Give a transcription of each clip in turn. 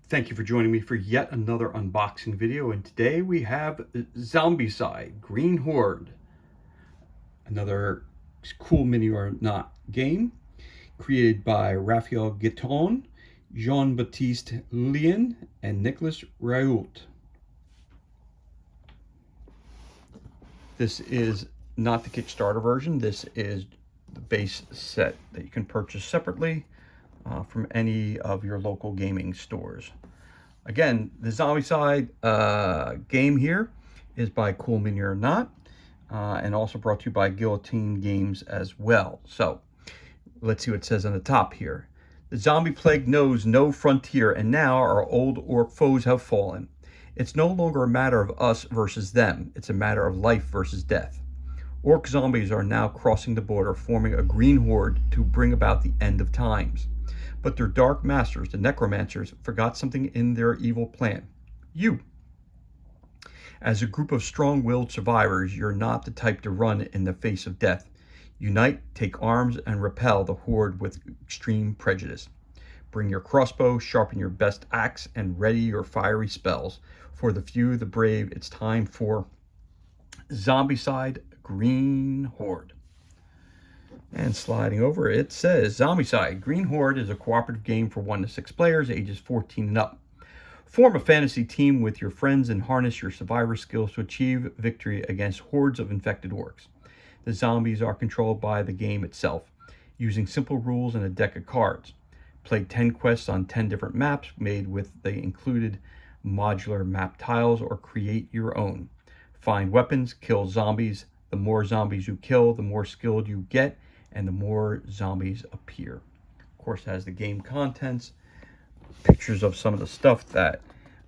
Thank you for joining me for yet another unboxing video, and today we have Zombicide Green Horde, another cool mini or not game created by Raphael Guiton, Jean-Baptiste Lien, and Nicolas Raoult. This is not the Kickstarter version. This is the base set that you can purchase separately from any of your local gaming stores. Again, the Zombicide game here is by Cool Mini or Not, and also brought to you by Guillotine Games as well. So let's see what it says on the top here. The zombie plague knows no frontier, and now our old orc foes have fallen. It's no longer a matter of us versus them. It's a matter of life versus death. Orc zombies are now crossing the border, forming a green horde to bring about the end of times. But their dark masters, the necromancers, forgot something in their evil plan. You. As a group of strong-willed survivors, you're not the type to run in the face of death. Unite, take arms, and repel the horde with extreme prejudice. Bring your crossbow, sharpen your best axe, and ready your fiery spells. For the few, the brave, it's time for Zombicide Green Horde. And sliding over, it says Zombicide Green Horde is a cooperative game for 1 to 6 players, ages 14 and up. Form a fantasy team with your friends and harness your survivor skills to achieve victory against hordes of infected orcs. The zombies are controlled by the game itself, using simple rules and a deck of cards. Play 10 quests on 10 different maps made with the included modular map tiles, or create your own. Find weapons, kill zombies. The more zombies you kill, the more skilled you get, and the more zombies appear. Of course, it has the game contents, pictures of some of the stuff that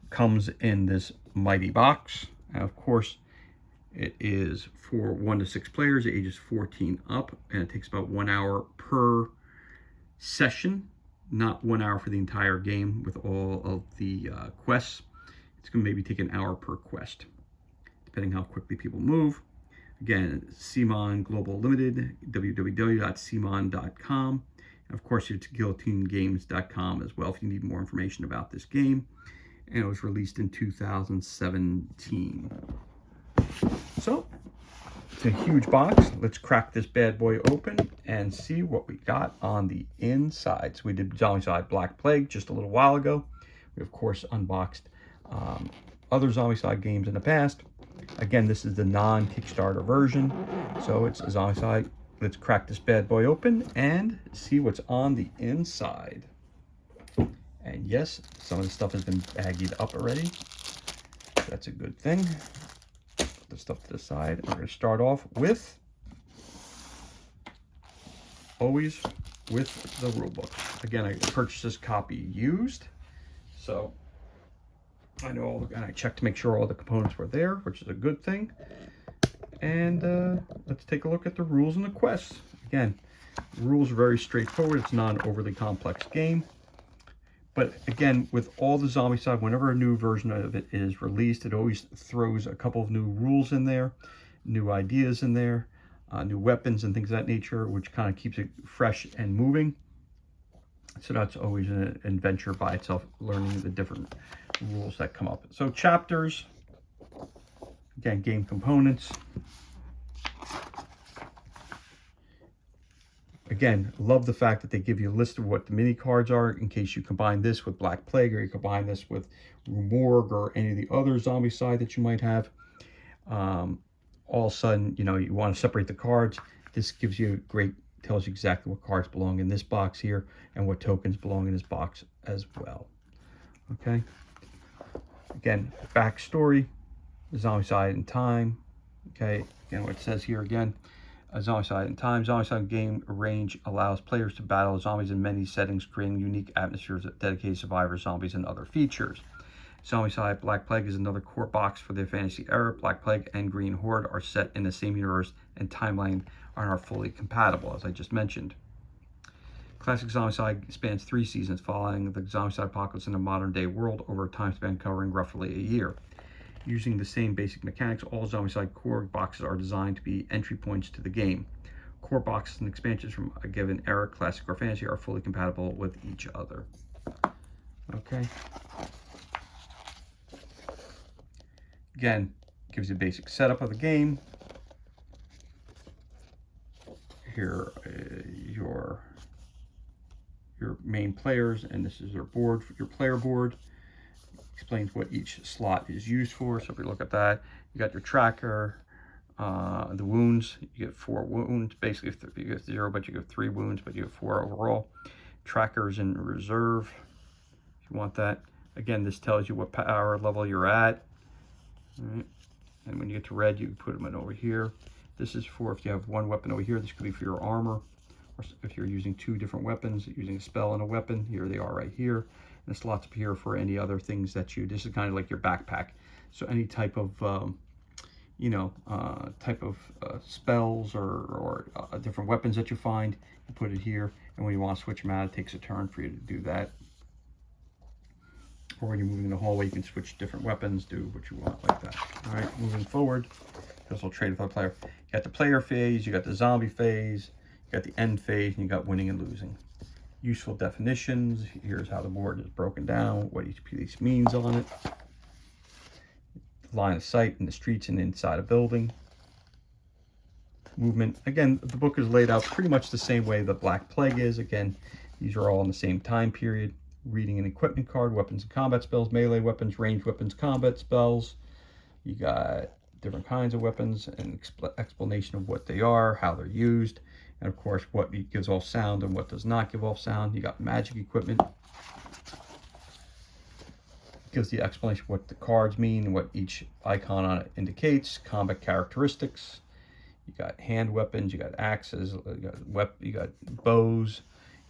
comes in this mighty box. And of course, it is for 1 to 6 players, ages 14 up, and it takes about 1 hour per session, not 1 hour for the entire game with all of the quests. It's going to maybe take an hour per quest, depending how quickly people move. Again, CMON Global Limited, www.cmon.com. And of course, it's guillotinegames.com as well if you need more information about this game. And it was released in 2017. So, it's a huge box. Let's crack this bad boy open and see what we got on the inside. So we did Zombicide Black Plague just a little while ago. We, of course, unboxed other Zombicide games in the past. Again, this is the non-Kickstarter version, so it's Zombicide. Let's crack this bad boy open and see what's on the inside. And yes, some of the stuff has been baggied up already. That's a good thing. Put the stuff to the side. We're going to start off with, always with the rulebook. Again, I purchased this copy used, so I know, and I checked to make sure all the components were there, which is a good thing. And let's take a look at the rules and the quests. Again, the rules are very straightforward. It's not an overly complex game. But again, with all the Zombicide, whenever a new version of it is released, it always throws a couple of new rules in there, new ideas in there, new weapons and things of that nature, which kind of keeps it fresh and moving. So that's always an adventure by itself, learning the different rules that come up. So chapters, again, game components. Again, love the fact that they give you a list of what the mini cards are in case you combine this with Black Plague, or you combine this with Morgue or any of the other Zombicide that you might have. All of a sudden, you know, you want to separate the cards. This gives you a great, tells you exactly what cards belong in this box here and what tokens belong in this box as well. Okay. Again, backstory, Zombicide in time. Okay, again, what it says here again, Zombicide in time. Zombicide game range allows players to battle zombies in many settings, creating unique atmospheres that dedicate survivors, zombies, and other features. Zombicide Black Plague is another core box for the fantasy era. Black Plague and Green Horde are set in the same universe and timeline and are fully compatible, as I just mentioned. Classic Zombicide spans 3 seasons, following the Zombicide apocalypse in a modern-day world over a time span covering roughly a year. Using the same basic mechanics, all Zombicide core boxes are designed to be entry points to the game. Core boxes and expansions from a given era, classic or fantasy, are fully compatible with each other. Okay. Again, gives you a basic setup of the game. Here your main players, and this is your board, your player board. Explains what each slot is used for. So if you look at that, you got your tracker, the wounds. You get 4 wounds. Basically, if you get 0, but you get 3 wounds, but you have 4 overall. Trackers in reserve, if you want that. Again, this tells you what power level you're at. All right. And when you get to red, you can put them in over here. This is for if you have 1 weapon over here. This could be for your armor. Or if you're using 2 different weapons, using a spell and a weapon, here they are right here. And the slots up here for any other things that this is kind of like your backpack. So any type of, spells or different weapons that you find, you put it here. And when you want to switch them out, it takes a turn for you to do that. Or when you're moving in the hallway, you can switch different weapons, do what you want like that. All right, moving forward, this will trade with our player. You got the player phase, you got the zombie phase, you got the end phase, and you got winning and losing. Useful definitions. Here's how the board is broken down, what each piece means on it. Line of sight in the streets and inside a building. Movement. Again, the book is laid out pretty much the same way the Black Plague is. Again, these are all in the same time period. Reading an equipment card, weapons and combat spells, melee weapons, ranged weapons, combat spells. You got different kinds of weapons and explanation of what they are, how they're used, and of course what gives off sound and what does not give off sound. You got magic equipment. Gives the explanation of what the cards mean and what each icon on it indicates. Combat characteristics. You got hand weapons, you got axes, you got bows.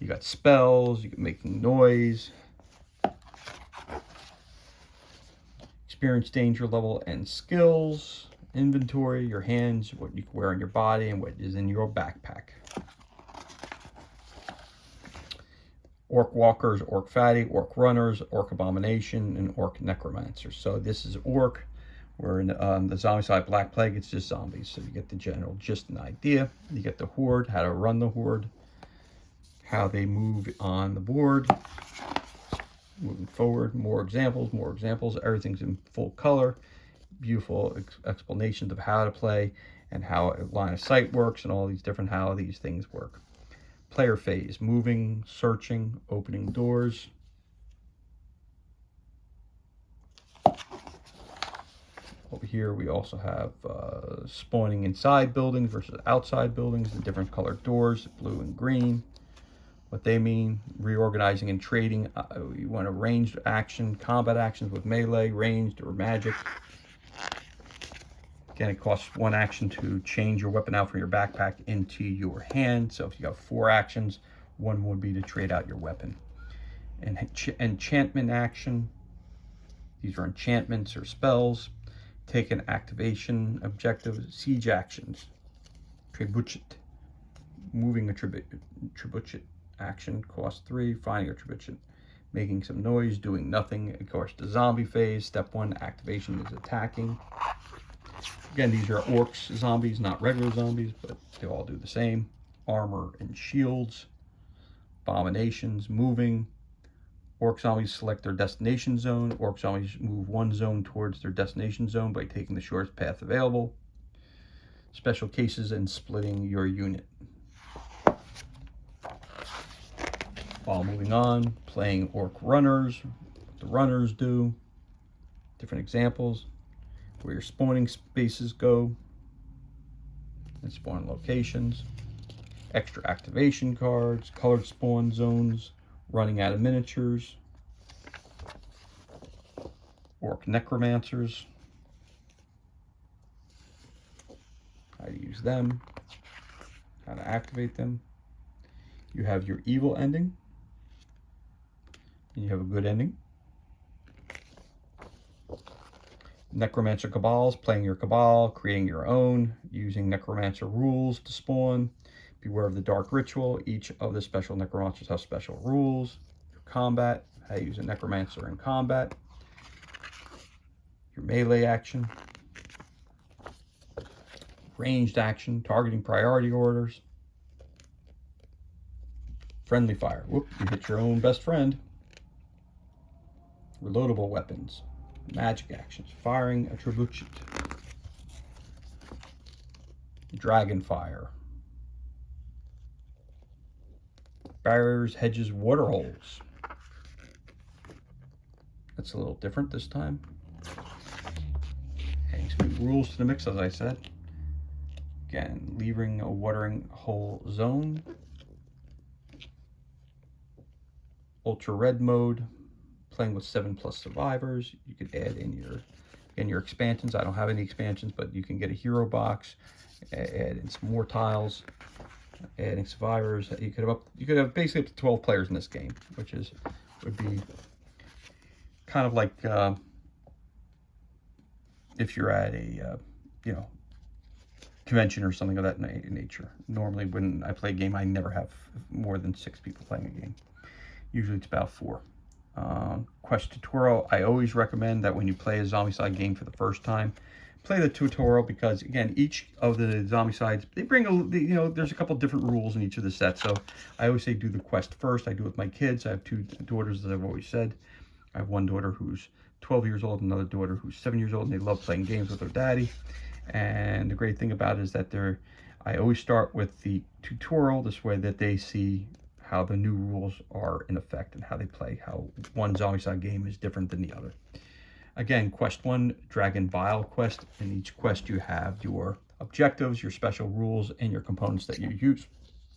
You got spells, you got making noise, experience, danger level, and skills, inventory, your hands, what you can wear on your body, and what is in your backpack. Orc walkers, orc fatty, orc runners, orc abomination, and orc necromancers. So this is orc. Where in the Zombicide Black Plague, it's just zombies. So you get the general gist and idea. You get the Horde, how to run the Horde. How they move on the board. Moving forward, more examples. Everything's in full color. Beautiful explanations of how to play and how line of sight works and all these different how these things work. Player phase, moving, searching, opening doors. Over here we also have spawning inside buildings versus outside buildings, the different colored doors, blue and green. What they mean, reorganizing and trading. You want a ranged action, combat actions with melee, ranged, or magic. Again, it costs 1 action to change your weapon out from your backpack into your hand. So if you have 4 actions, 1 would be to trade out your weapon. And enchantment action. These are enchantments or spells. Take an activation objective. Siege actions. Trebuchet. Moving a trebuchet. Action cost 3, finding a trebuchet, making some noise, doing nothing. Of course, the zombie phase, step 1, activation is attacking. Again, these are orcs zombies, not regular zombies, but they all do the same. Armor and shields. Abominations, moving. Orc zombies select their destination zone. Orc zombies move 1 zone towards their destination zone by taking the shortest path available. Special cases and splitting your unit. While moving on, playing orc runners, what the runners do, different examples, where your spawning spaces go, and spawn locations, extra activation cards, colored spawn zones, running out of miniatures, orc necromancers, how to use them, how to activate them. You have your evil ending, and you have a good ending. Necromancer cabals, playing your cabal, creating your own, using necromancer rules to spawn. Beware of the dark ritual. Each of the special necromancers have special rules. Your combat, how to use a necromancer in combat. Your melee action. Ranged action, targeting priority orders. Friendly fire. Whoop, you hit your own best friend. Reloadable weapons. Magic actions. Firing a trebuchet. Dragon fire. Barriers, hedges, water holes. That's a little different this time. Adding some new rules to the mix, as I said. Again, leaving a watering hole zone. Ultra red mode. Playing with 7+ survivors. You could add in your expansions. I don't have any expansions, but you can get a hero box, add in some more tiles, adding survivors. You could have basically up to 12 players in this game, which would be kind of like if you're at a convention or something of that nature. Normally, when I play a game, I never have more than 6 people playing a game. Usually, it's about 4. Quest tutorial. I always recommend that when you play a Zombicide game for the first time, play the tutorial, because again, each of the Zombicides, they bring there's a couple different rules in each of the sets. So I always say do the quest first. I do it with my kids. I have 2 daughters, as I've always said. I have one daughter who's 12 years old, another daughter who's 7 years old, and they love playing games with their daddy. And the great thing about it is that I always start with the tutorial, this way that they see how the new rules are in effect and how they play, how one Zombicide game is different than the other. Again, quest 1, Dragon Vial quest. In each quest, you have your objectives, your special rules, and your components that you use.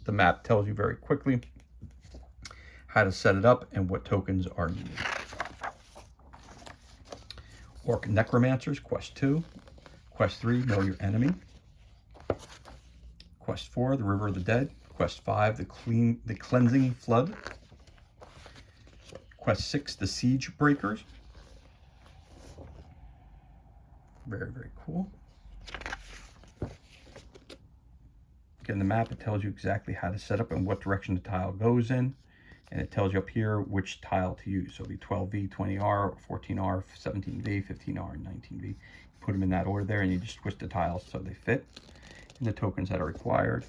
The map tells you very quickly how to set it up and what tokens are needed. Orc Necromancers, quest 2. Quest 3, Know Your Enemy. Quest 4, The River of the Dead. Quest 5, the Cleansing Flood. Quest 6, the Siege Breakers. Very, very cool. Again, the map, it tells you exactly how to set up and what direction the tile goes in. And it tells you up here which tile to use. So it'll be 12V, 20R, 14R, 17V, 15R, and 19V. Put them in that order there, and you just twist the tiles so they fit. And the tokens that are required.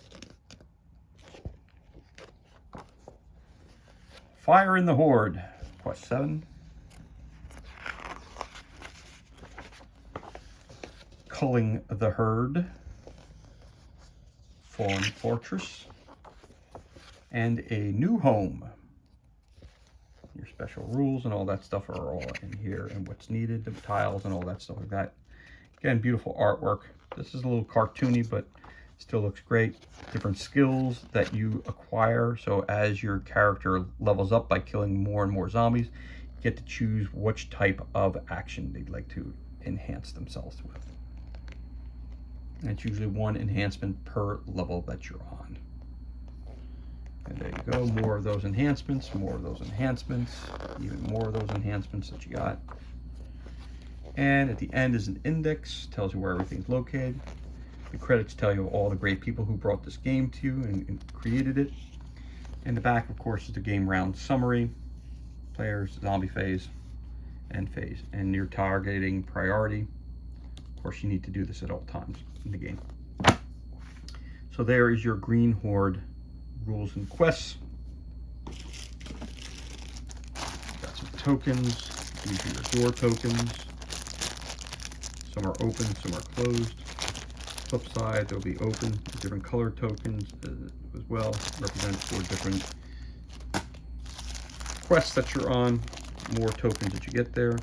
Fire in the Horde, quest 7. Culling the Herd, Fallen Fortress, and a New Home. Your special rules and all that stuff are all in here, and what's needed, the tiles and all that stuff like that. Again, beautiful artwork. This is a little cartoony, but still looks great. Different skills that you acquire. So as your character levels up by killing more and more zombies, you get to choose which type of action they'd like to enhance themselves with. And it's usually 1 enhancement per level that you're on. And there you go. More of those enhancements, more of those enhancements, even more of those enhancements that you got. And at the end is an index, tells you where everything's located. The credits tell you all the great people who brought this game to you and created it. In the back, of course, is the game round summary, players, zombie phase, end phase, and your targeting priority. Of course, you need to do this at all times in the game. So there is your Green Horde rules and quests. Got some tokens. These are your door tokens. Some are open, some are closed. Flip side, they'll be open. Different color tokens as well, represent 4 different quests that you're on. More tokens that you get there.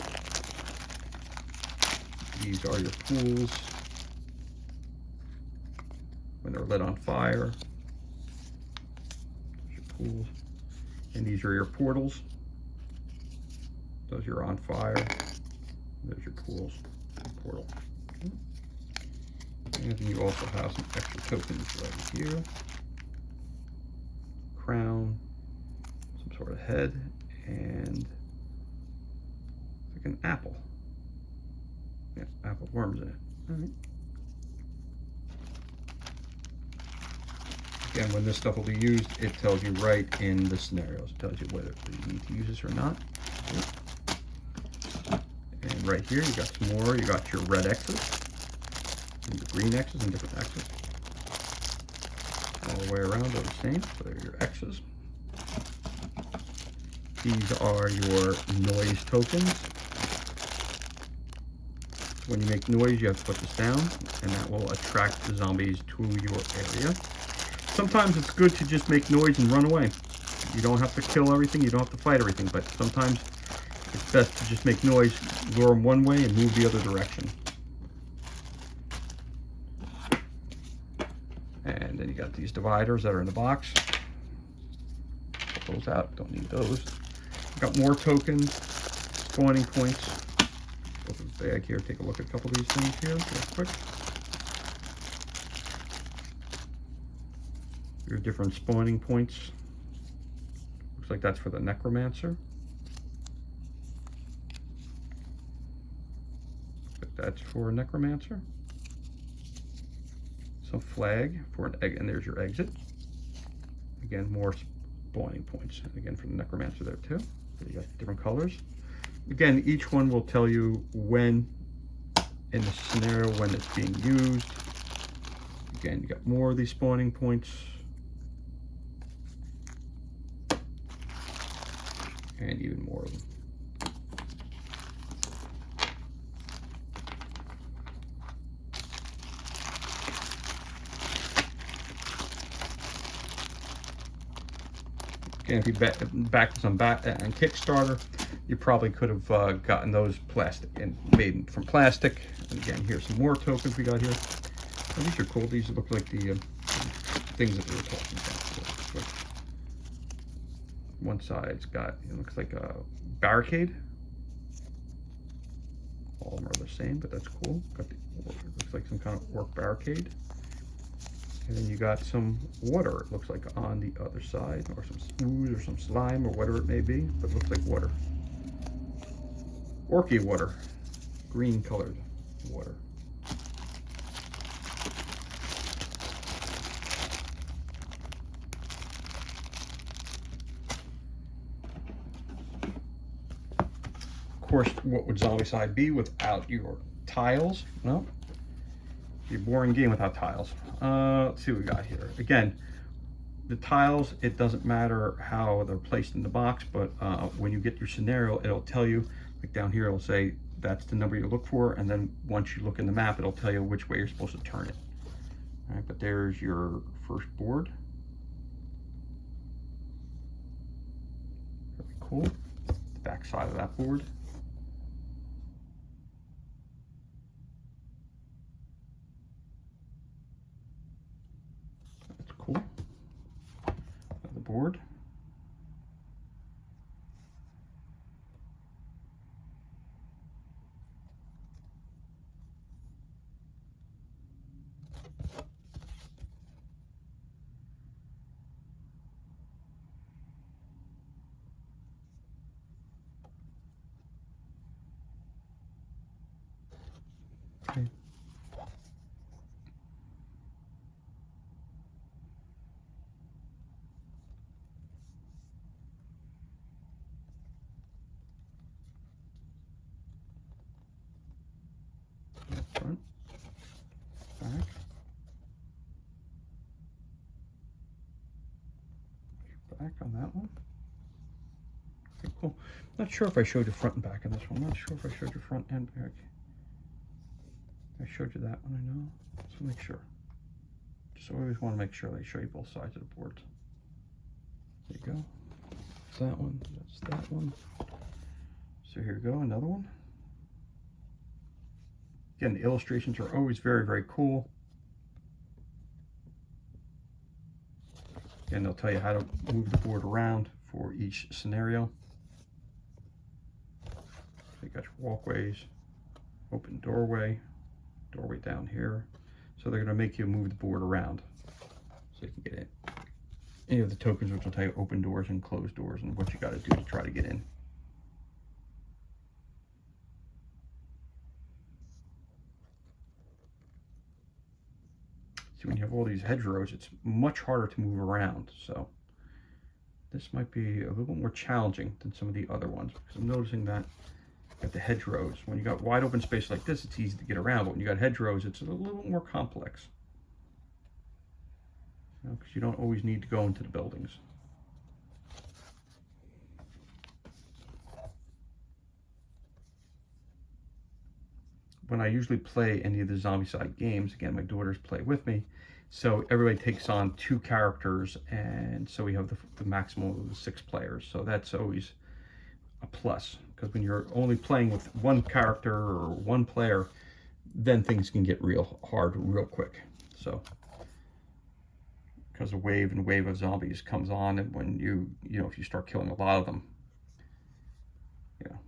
These are your pools when they're lit on fire. There's your pools. And these are your portals. Those are on fire. There's your pools and portal. And then you also have some extra tokens right here. Crown, some sort of head, and like an apple. Yeah, apple with worms in it. All right. Again, when this stuff will be used, it tells you right in the scenarios. It tells you whether you need to use this or not. And right here, you got some more. You got your red X's, and your green X's, and different X's. All the way around are the same. So they're your X's. These are your noise tokens. when you make noise, you have to put this down, and that will attract the zombies to your area. Sometimes it's good to just make noise and run away. You don't have to kill everything, you don't have to fight everything, but sometimes it's best to just make noise, lure them one way, and move the other direction. And then you got these dividers that are in the box. Pull those out, don't need those. Got more tokens, spawning points. Open the bag here, take a look at a couple of these things here real quick. Your different spawning points. Looks like that's for the necromancer. Looks like that's for a necromancer. Some flag for an egg, and there's your exit. Again, more spawning points. And again, for the necromancer there too. So you got different colors. Again, each one will tell you when in the scenario when it's being used. Again, you got more of these spawning points. And even more of them. Again, if you back this on Kickstarter, you probably could have gotten those plastic and made from plastic. And again, here's some more tokens we got here. Oh, these are cool. These look like the things that we were talking about. One side's got, it looks like a barricade. All of them are the same, but that's cool. Got the, looks like some kind of orc barricade. And then you got some water, it looks like, on the other side, or some ooze or some slime or whatever it may be, but it looks like water. Orky water, green colored water. Of course, what would Zombicide be without your tiles? Well, it'd be a boring game without tiles. Let's see what we got here. Again, the tiles, it doesn't matter how they're placed in the box, but when you get your scenario, it'll tell you, like down here, it'll say that's the number you look for, and then once you look in the map, it'll tell you which way you're supposed to turn it. All right, but there's your first board. Very cool. The back side of that board. That's cool. The board. Okay. Front, back. Back on that one. Okay, cool. Not sure if I showed you front and back on this one. Not sure if I showed you front and back. I showed you that one, I know. Let's make sure. Just always want to make sure they show you both sides of the board. There you go. That's that one. That's that one. So here we go, another one. Again, the illustrations are always very, very cool. Again, they'll tell you how to move the board around for each scenario. So you got your walkways, open doorway, doorway down here. So they're going to make you move the board around so you can get in. Any of the tokens which will tell you open doors and closed doors and what you got to do to try to get in. See, when you have all these hedgerows, it's much harder to move around. So this might be a little bit more challenging than some of the other ones, because I'm noticing that at the hedgerows, when you got wide open space like this, it's easy to get around, but when you got hedgerows, it's a little more complex. Because you don't always need to go into the buildings. when I usually play any of the Zombicide games, again, my daughters play with me, so everybody takes on 2 characters, and so we have the maximum of 6 players. So that's always a plus, because when you're only playing with 1 character or 1 player, then things can get real hard real quick. So because a wave and wave of zombies comes on, and when you know, if you start killing a lot of them, you know,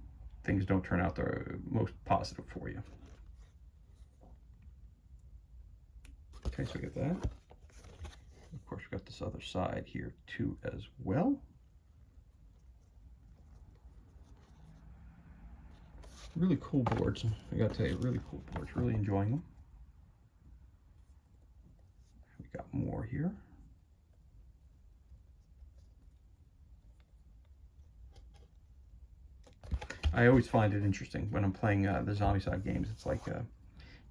things don't turn out the most positive for you. Okay, so we got that. Of course, we've got this other side here too as well. Really cool boards. I gotta tell you, really cool boards. Really enjoying them. We got more here. I always find it interesting when I'm playing the Zombicide games. It's like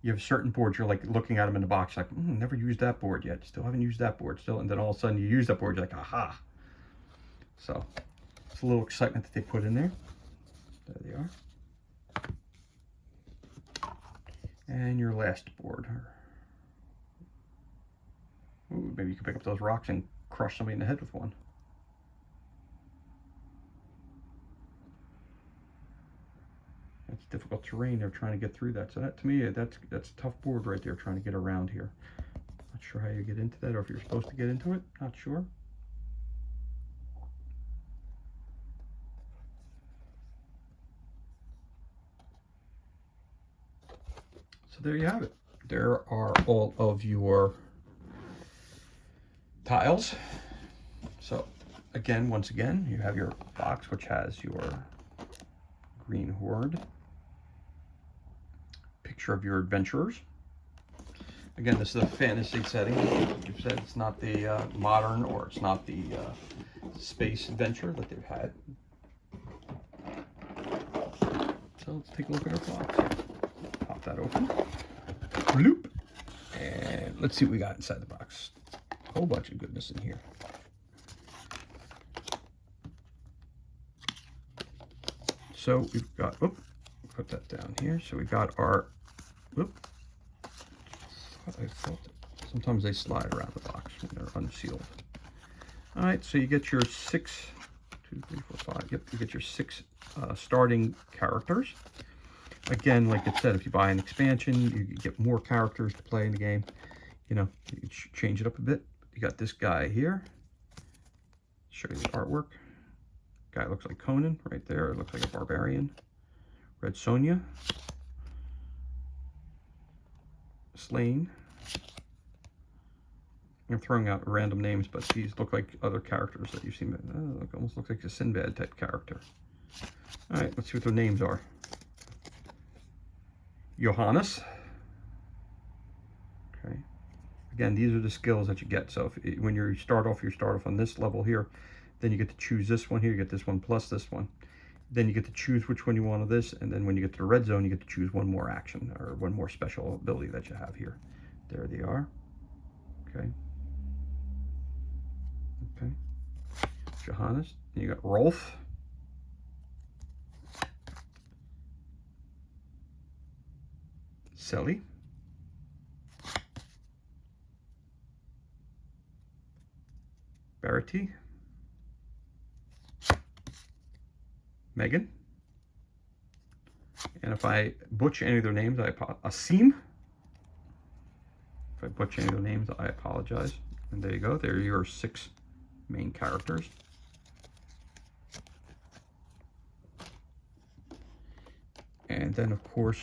you have certain boards, you're like looking at them in the box, like, never used that board yet. Still haven't used that board. Still, and then all of a sudden you use that board, you're like, aha. So it's a little excitement that they put in there. There they are. And your last board. Ooh, maybe you can pick up those rocks and crush somebody in the head with one. That's difficult terrain. They're trying to get through that. So that, to me, that's a tough board right there, trying to get around here. Not sure how you get into that, or if you're supposed to get into it. Not sure. So there you have it. There are all of your tiles. So again, once again, you have your box, which has your green horde, picture of your adventurers. Again, this is a fantasy setting. You've said it's not the modern, or it's not the space adventure that they've had. So let's take a look at our box. Pop that open. Bloop. And let's see what we got inside the box. A whole bunch of goodness in here. So we've got, put that down here. So we got our, I felt it. Sometimes they slide around the box when they're unsealed. All right, so you get your 6, 2, 3, 4, 5. Yep, you get your 6 starting characters. Again, like it said, if you buy an expansion, you get more characters to play in the game. You know, you can change it up a bit. You got this guy here. Show you the artwork. Guy looks like Conan right there. It looks like a barbarian. Red Sonja. Slain. I'm throwing out random names, but these look like other characters that you've seen. Almost looks like a Sinbad type character. All right, let's see what their names are. Johannes. Okay. Again, these are the skills that you get. So if when you start off on this level here, then you get to choose this one here. You get this one plus this one. Then you get to choose which one you want of this. And then when you get to the red zone, you get to choose one more action or one more special ability that you have here. There they are. Okay. Okay. Johannes. Then you got Rolf. Selly. Verity. Megan. And if I butcher any of their names, Asim. If I butcher any of their names, I apologize. And there you go. There are your 6 main characters. And then, of course,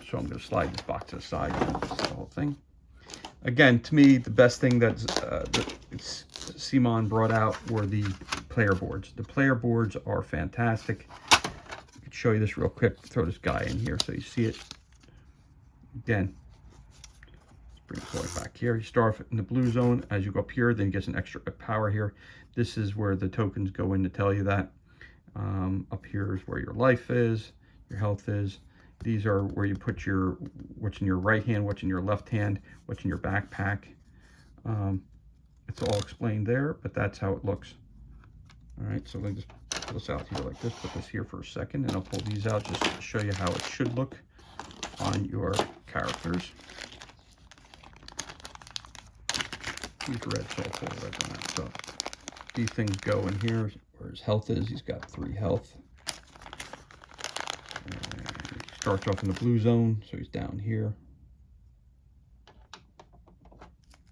so I'm going to slide this box to the side. This is the whole thing. Again, to me, the best thing that Simon brought out were the player boards. The player boards are fantastic. I could show you this real quick. Throw this guy in here so you see it. Again, let's bring the toy back here. You start off in the blue zone. As you go up here, then you get an extra power here. This is where the tokens go in to tell you that. Up here is where your life is, your health is. These are where you put what's in your right hand, what's in your left hand, what's in your backpack. It's all explained there, but that's how it looks. All right, so let me just pull this out here like this, put this here for a second, and I'll pull these out just to show you how it should look on your characters. He's red, so I'll pull red on that. So these things go in here where his health is. He's got 3 health. And he starts off in the blue zone, so he's down here.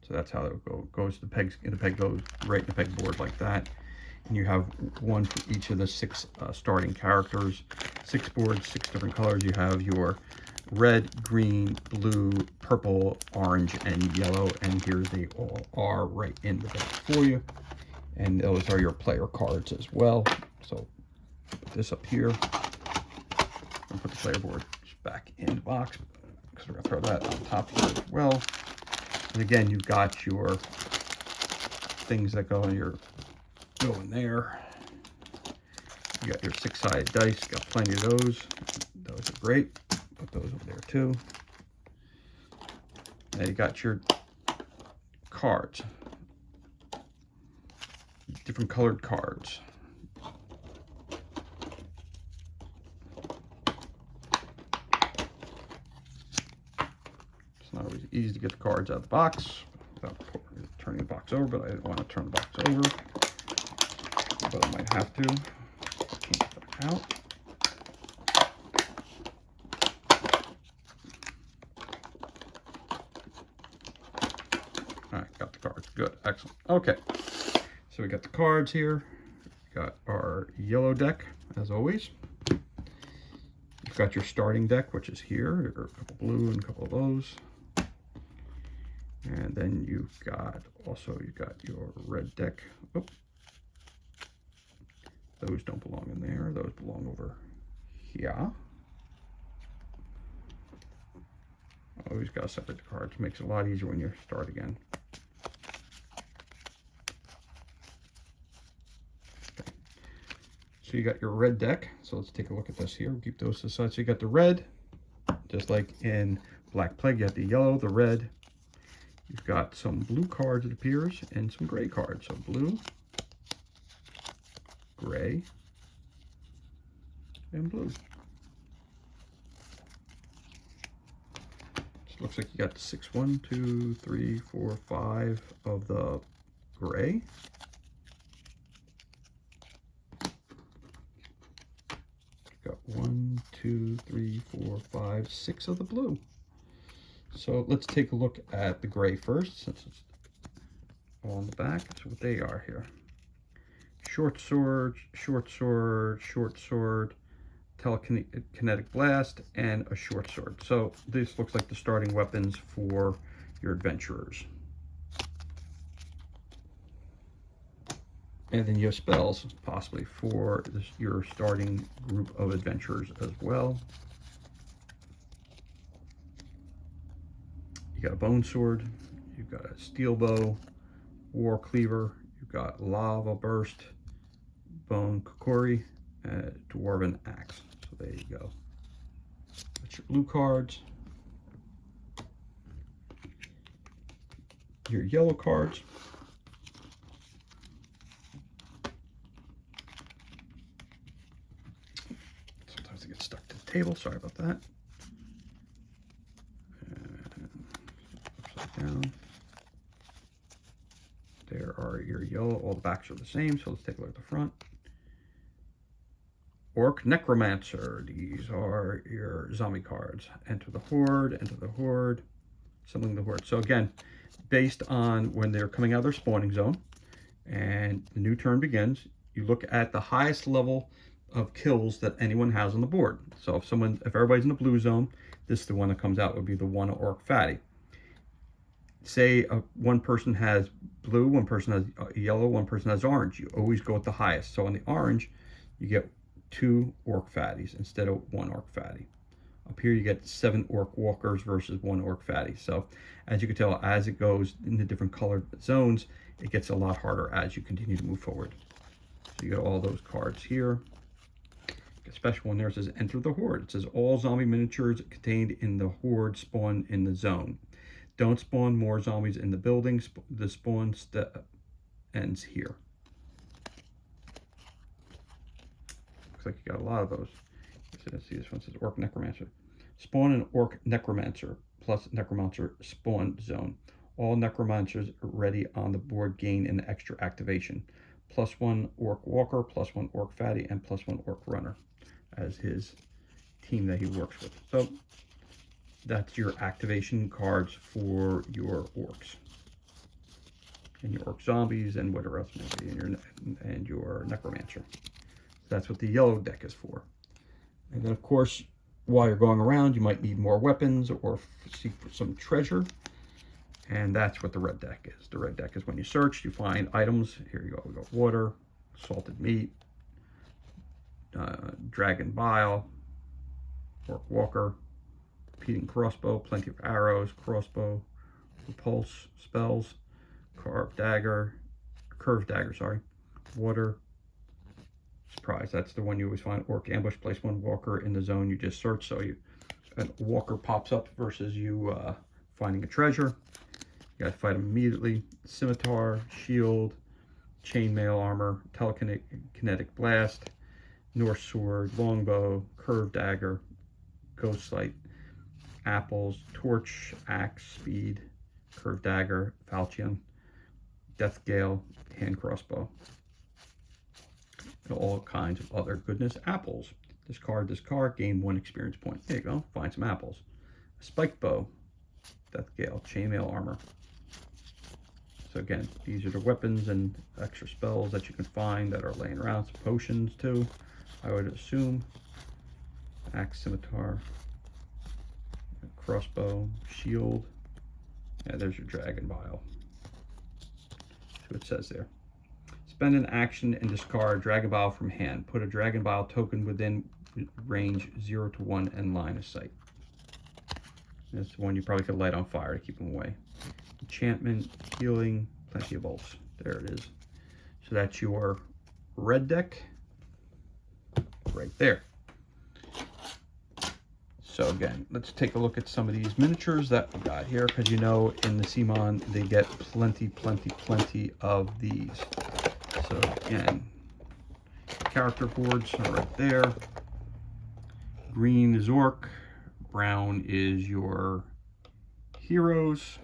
So that's how it goes. The peg goes right in the pegboard like that. And you have one for each of the 6 starting characters. 6 boards, 6 different colors. You have your red, green, blue, purple, orange, and yellow. And here they all are right in the box for you. And those are your player cards as well. So put this up here. And put the player board back in the box, because we're going to throw that on top here as well. And again, you've got your things that go in there. You got your 6-sided dice, got plenty of those. Those are great. Put those over there too. Now you got your cards. Different colored cards. It's not always easy to get the cards out of the box without turning the box over, but I didn't want to turn the box over. But I might have to. Take that out. All right, got the cards. Good, excellent. Okay, so we got the cards here. We got our yellow deck, as always. You've got your starting deck, which is here. There are a couple blue and a couple of those. And then you've got your red deck. Oh, those don't belong in there. Those belong over here. Always got to separate the cards. Makes it a lot easier when you start again. Okay. So you got your red deck. So let's take a look at this here. We'll keep those to the side. So you got the red, just like in Black Plague. You got the yellow, the red. You've got some blue cards, it appears, and some gray cards. So blue, gray, and blue. So it looks like you got the 6, 1, 2, 3, 4, 5 of the gray. You've got 1, 2, 3, 4, 5, 6 of the blue. So let's take a look at the gray first, since it's all on the back. That's what they are here. Short sword, short sword, short sword, telekinetic blast, and a short sword. So this looks like the starting weapons for your adventurers. And then you have spells, possibly for your starting group of adventurers as well. You got a bone sword, you've got a steel bow, war cleaver, you've got lava burst, bone kokori, and dwarven axe. So there you go. That's your blue cards. Your yellow cards. Sometimes they get stuck to the table. Sorry about that. Down. There are your yellow. All the backs are the same, so let's take a look at the front. Orc Necromancer. These are your zombie cards. Enter the Horde, enter the Horde, summoning the Horde. So again, based on when they're coming out of their spawning zone and the new turn begins, you look at the highest level of kills that anyone has on the board. So if everybody's in the blue zone, this is the one that comes out, would be the one Orc Fatty. Say one person has blue, one person has yellow, one person has orange. You always go with the highest. So on the orange, you get 2 Orc Fatties instead of 1 Orc Fatty. Up here, you get 7 Orc Walkers versus 1 Orc Fatty. So as you can tell, as it goes into different colored zones, it gets a lot harder as you continue to move forward. So you got all those cards here. A special one there says enter the Horde. It says all zombie miniatures contained in the Horde spawn in the zone. Don't spawn more zombies in the building. The spawn ends here. Looks like you got a lot of those. Let's see, this one says Orc Necromancer. Spawn an Orc Necromancer plus Necromancer Spawn Zone. All Necromancers ready on the board gain an extra activation. +1 Orc Walker, +1 Orc Fatty, and +1 Orc Runner as his team that he works with. So that's your activation cards for your Orcs. And your Orc Zombies and whatever else may be, and your Necromancer. That's what the yellow deck is for. And then, of course, while you're going around, you might need more weapons or seek for some treasure. And that's what the red deck is. The red deck is when you search, you find items. Here you go. We got water, salted meat, dragon bile, Orc Walker, repeating crossbow, plenty of arrows, crossbow, repulse spells, curved dagger, water, surprise. That's the one you always find. Orc ambush, place 1 walker in the zone you just searched, so a walker pops up versus you finding a treasure. You gotta fight him immediately. Scimitar, shield, chainmail armor, telekinetic blast, Norse sword, longbow, curved dagger, ghost sight, apples, torch, axe, speed, curved dagger, falchion, death gale, hand crossbow, and all kinds of other goodness. Apples. Discard, gain 1 experience point. There you go. Find some apples. A spiked bow, death gale, chainmail armor. So again, these are the weapons and extra spells that you can find that are laying around. Some potions too, I would assume. Axe, scimitar, crossbow, shield. Yeah, there's your dragon bile. That's what it says there. Spend an action and discard dragon bile from hand. Put a dragon bile token within range 0 to 1 and line of sight. That's the one you probably could light on fire to keep them away. Enchantment, healing, plenty of bolts. There it is. So that's your red deck right there. So again, let's take a look at some of these miniatures that we got here, because you know in the CMON they get plenty of these. So again, character boards are right there. Green is Orc, brown is your heroes.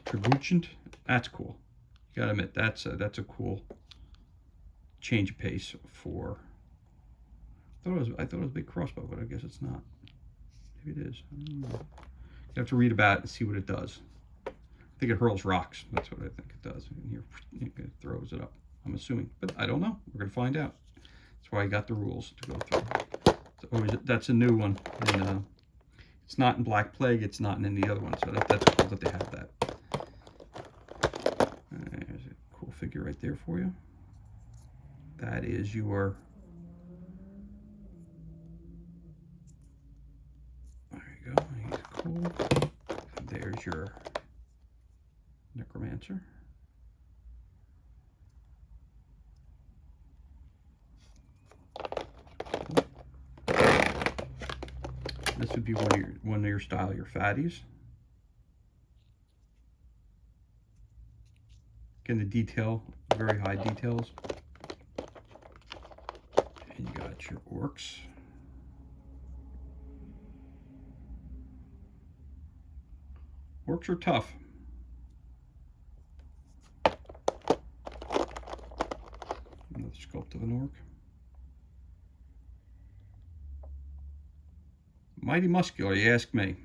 Tributant, that's cool. You gotta admit, that's a cool change of pace for. I thought it was a big crossbow, but I guess it's not. Maybe it is. I don't know. You have to read about it and see what it does. I think it hurls rocks. That's what I think it does. And here it throws it up. I'm assuming, but I don't know. We're gonna find out. That's why I got the rules to go through. That's a new one, and it's not in Black Plague. It's not in any other one. So that's cool that they have that. There's a cool figure right there for you. That is your. There you go. He's cool. And there's your Necromancer. This would be one of your style, your fatties. Again, the detail, very high details. And you got your orcs. Orcs are tough. Another sculpt of an orc. Mighty muscular, you ask me.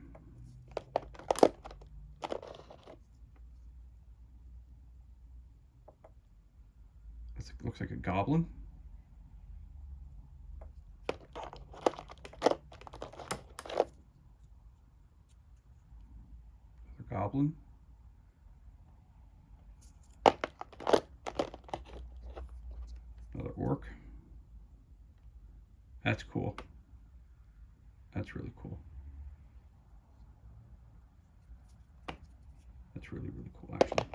Looks like a goblin. Another goblin. Another orc. That's cool. That's really cool. That's really cool, actually.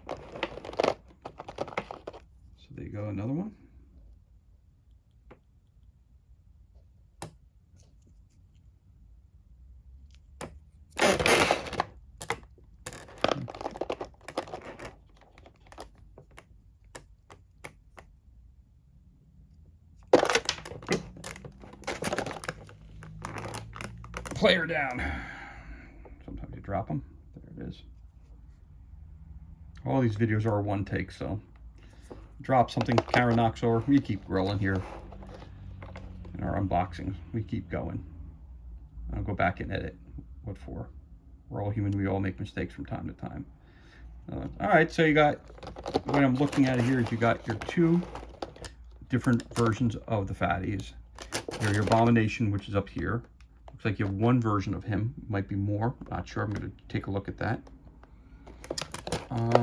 So there you go, another one. player down. Sometimes you drop them. There it is. All these videos are one take, so drop something, camera knocks over, we keep rolling here in our unboxings. We keep going. I'll go back and edit. What for? We're all human. We all make mistakes from time to time. All right, so you got, what I'm looking at here is you got your two different versions of the fatties. Your Abomination, which is up here. Looks like you have one version of him. Might be more. Not sure. I'm going to take a look at that. As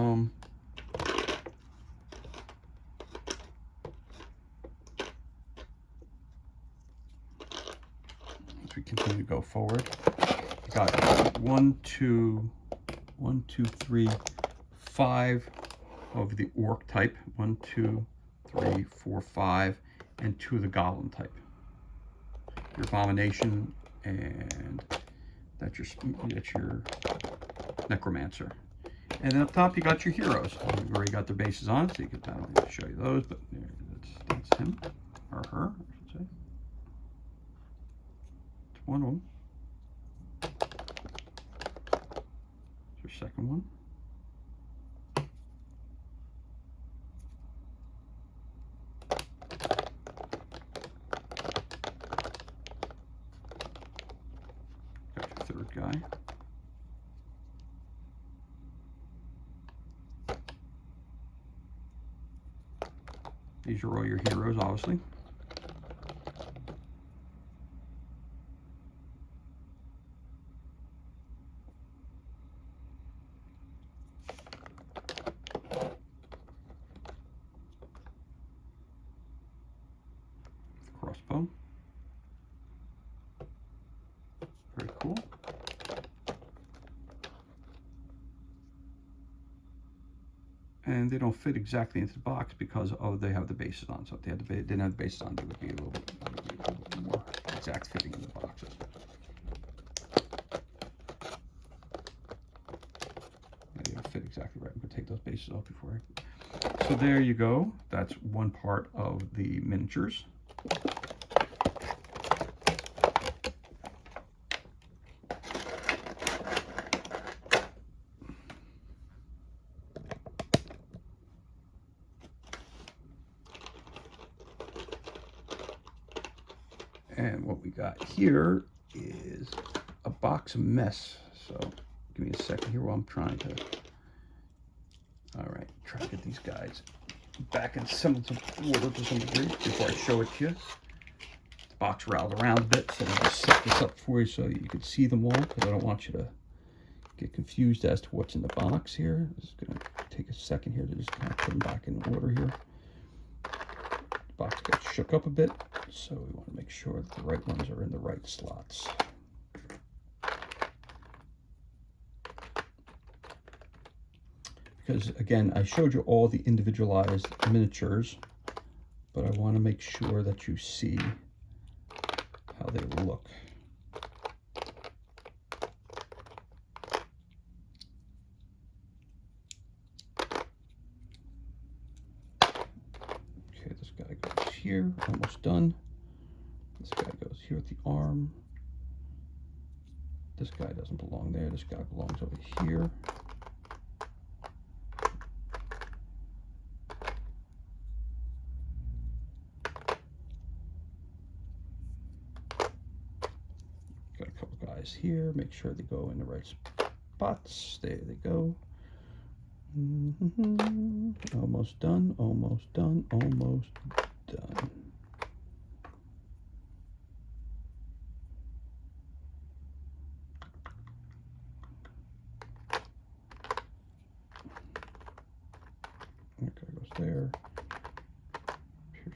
we continue to go forward, you got 1, 2, 3, 5 of the orc type. 1, 2, 3, 4, 5, and 2 of the goblin type. Your Abomination, and that's your necromancer. And then up top you got your heroes. We've already got their bases on, so you can show you those. But that's him or her, I should say. It's one of them. There's your second one. Got your third guy. These are all your heroes, obviously. Crossbow. Very cool. And they don't fit exactly into the box because they have the bases on. So if they didn't have the bases on, they would be a little bit more exact fitting in the boxes. They don't fit exactly right. I'm going to take those bases off before So there you go. That's one part of the miniatures. And what we got here is a box of mess. So give me a second here while I'm trying to, all right, try to get these guys back in some order to some degree before I show it to you. The box rattled around a bit, so I'll just set this up for you so you can see them all, because I don't want you to get confused as to what's in the box here. This is going to take a second here to just kind of put them back in order here. The box got shook up a bit, so we want to make sure that the right ones are in the right slots. Because again, I showed you all the individualized miniatures, but I want to make sure that you see how they look. Okay, this guy goes here, almost done. This guy goes here with the arm. This guy doesn't belong there. This guy belongs over here. Got a couple guys here. Make sure they go in the right spots. There they go. Almost done. Almost done. Almost done. That guy goes there.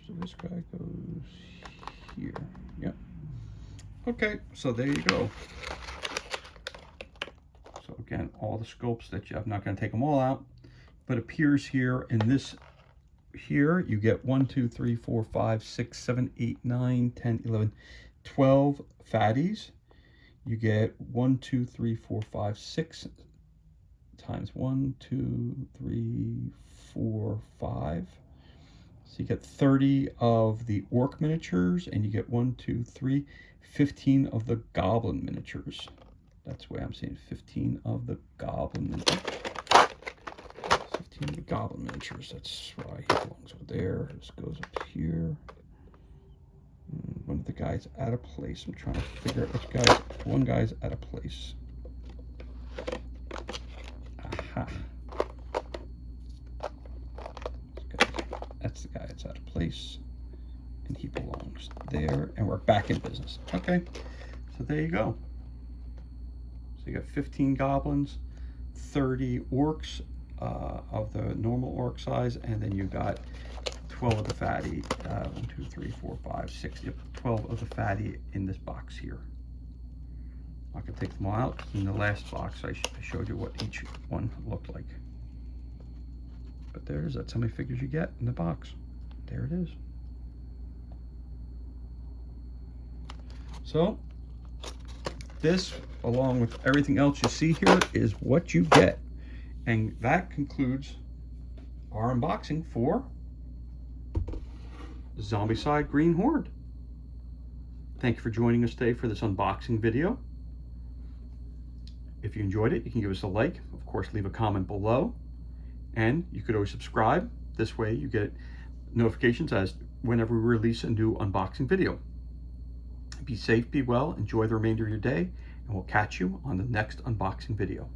So this guy goes here. Yep. Okay, so there you go. So again, all the scopes that I'm not going to take them all out, but appears here in this here. You get 1, 2, 3, 4, 5, 6, 7, 8, 9, 10, 11, 12 fatties. You get 1, 2, 3, 4, 5, 6 times 1, 2, 3, 4, 5. So you get 30 of the orc miniatures, and you get 1, 2, 3, 15 of the goblin miniatures. That's the way I'm saying 15 of the goblin miniatures. 15 of the goblin miniatures. That's why he belongs over there. This goes up here. One of the guys out of place. I'm trying to figure out which guy. One guy's out of place. Aha. That's the guy that's out of place. And he belongs there. And we're back in business. Okay. So there you go. So you got 15 goblins, 30 orcs of the normal orc size, and then you got 12 of the fatty. 1, 2, 3, 4, 5, 6. Yep, 12 of the fatty in this box here. I can take them all out. In the last box, I showed you what each one looked like. But that's how many figures you get in the box. There it is. So this, along with everything else you see here, is what you get. And that concludes our unboxing for Zombicide Green Horde. Thank you for joining us today for this unboxing video. If you enjoyed it, you can give us a like. Of course, leave a comment below. And you could always subscribe. This way you get notifications as whenever we release a new unboxing video. Be safe, be well, enjoy the remainder of your day, and we'll catch you on the next unboxing video.